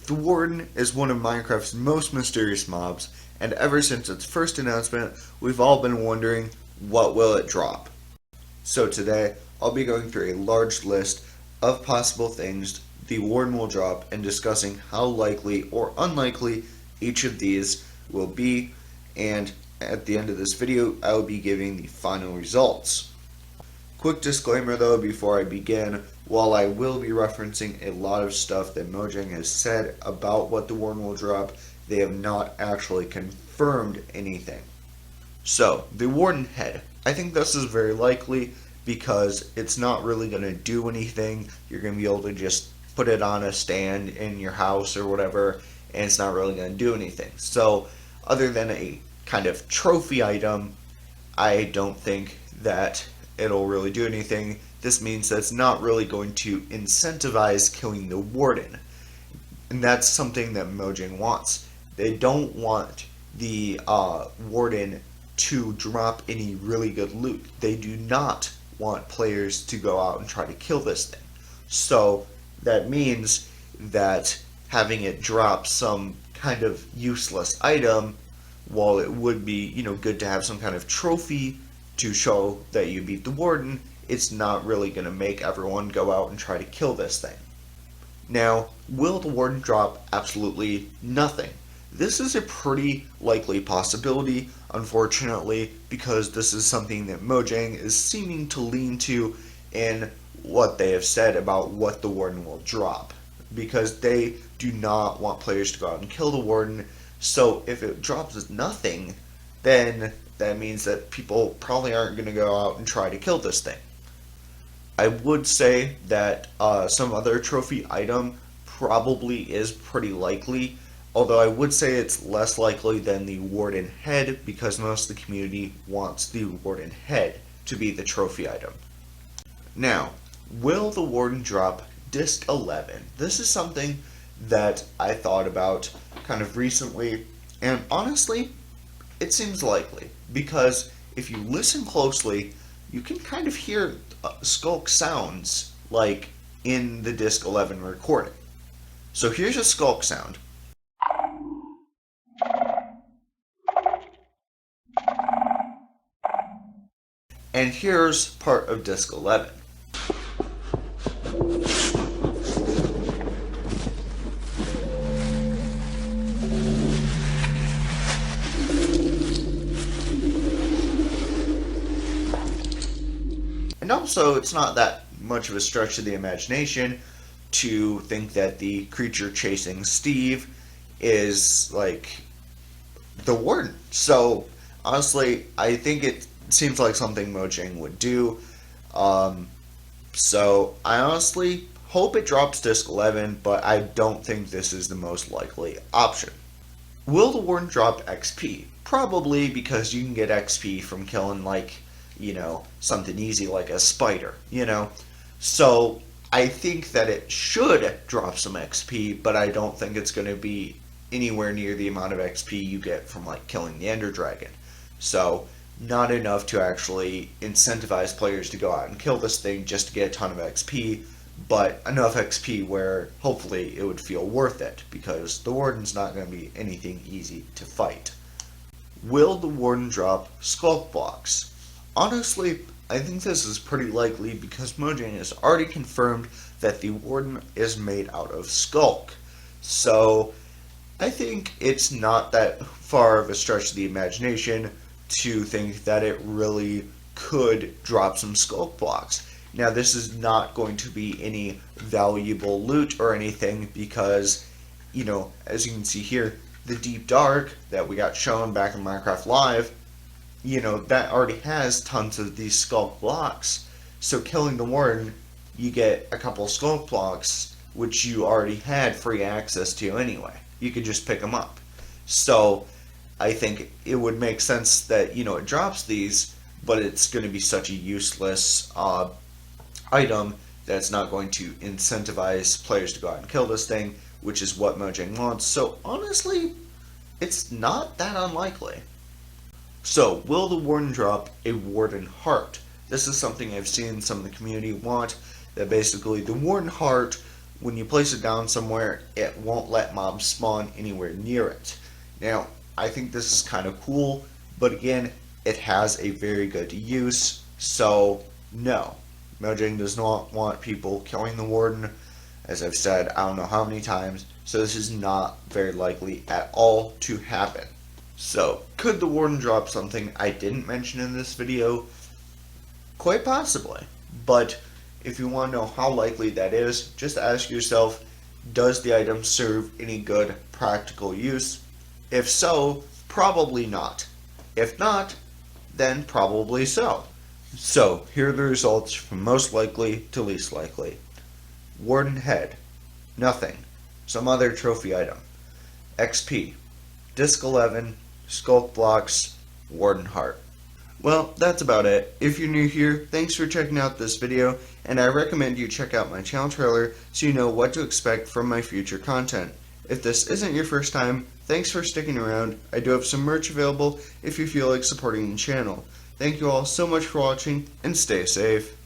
The Warden is one of Minecraft's most mysterious mobs, and ever since its first announcement, we've all been wondering, what will it drop? So today, I'll be going through a large list of possible things the Warden will drop and discussing how likely or unlikely each of these will be, and at the end of this video, I will be giving the final results. Quick disclaimer though before I begin, while I will be referencing a lot of stuff that Mojang has said about what the Warden will drop, they have not actually confirmed anything. So, the Warden Head. I think this is very likely because it's not really going to do anything. You're going to be able to just put it on a stand in your house or whatever, and it's not really going to do anything. So, other than a kind of trophy item, I don't think that it'll really do anything. This means that it's not really going to incentivize killing the Warden. And that's something that Mojang wants. They don't want the Warden to drop any really good loot. They do not want players to go out and try to kill this thing. So that means that having it drop some kind of useless item, while it would be, good to have some kind of trophy to show that you beat the Warden, it's not really going to make everyone go out and try to kill this thing. Now, will the Warden drop absolutely nothing? This is a pretty likely possibility, unfortunately, because this is something that Mojang is seeming to lean to in what they have said about what the Warden will drop. Because they do not want players to go out and kill the Warden, so if it drops nothing, then that means that people probably aren't going to go out and try to kill this thing. I would say that some other trophy item probably is pretty likely, although I would say it's less likely than the Warden Head because most of the community wants the Warden Head to be the trophy item. Now, will the Warden drop Disc 11? This is something that I thought about kind of recently, and honestly, it seems likely, because if you listen closely, you can kind of hear Skulk sounds like in the Disc 11 recording. So here's a Skulk sound. And here's part of Disc 11. And also, it's not that much of a stretch of the imagination to think that the creature chasing Steve is, like, the Warden. So, honestly, I think it seems like something Mojang would do. So, I honestly hope it drops Disc 11, but I don't think this is the most likely option. Will the Warden drop XP? Probably, because you can get XP from killing, something easy like a spider, So I think that it should drop some XP, but I don't think it's going to be anywhere near the amount of XP you get from killing the Ender Dragon. So not enough to actually incentivize players to go out and kill this thing just to get a ton of XP, but enough XP where hopefully it would feel worth it, because the Warden's not going to be anything easy to fight. Will the Warden drop Skulk Blocks? Honestly, I think this is pretty likely because Mojang has already confirmed that the Warden is made out of Skulk. So, I think it's not that far of a stretch of the imagination to think that it really could drop some Skulk Blocks. Now, this is not going to be any valuable loot or anything because, as you can see here, the Deep Dark that we got shown back in Minecraft Live, that already has tons of these Skulk Blocks. So killing the Warden, you get a couple of Skulk Blocks, which you already had free access to anyway. You could just pick them up. So I think it would make sense that, it drops these, but it's going to be such a useless item that it's not going to incentivize players to go out and kill this thing, which is what Mojang wants. So honestly, it's not that unlikely. So, will the Warden drop a Warden Heart? This is something I've seen some of the community want, that basically the Warden Heart when you place it down somewhere, it won't let mobs spawn anywhere near it. Now, I think this is kind of cool, but again, it has a very good use, so no. Mojang does not want people killing the Warden, as I've said I don't know how many times, so this is not very likely at all to happen. So, could the Warden drop something I didn't mention in this video? Quite possibly, but if you want to know how likely that is, just ask yourself, does the item serve any good practical use? If so, probably not. If not, then probably so. So, here are the results from most likely to least likely. Warden Head, nothing. Some other trophy item. XP, Disc 11, Skulk Blocks, Warden Heart. Well, that's about it. If you're new here, thanks for checking out this video, and I recommend you check out my channel trailer so you know what to expect from my future content. If this isn't your first time, thanks for sticking around. I do have some merch available if you feel like supporting the channel. Thank you all so much for watching, and stay safe.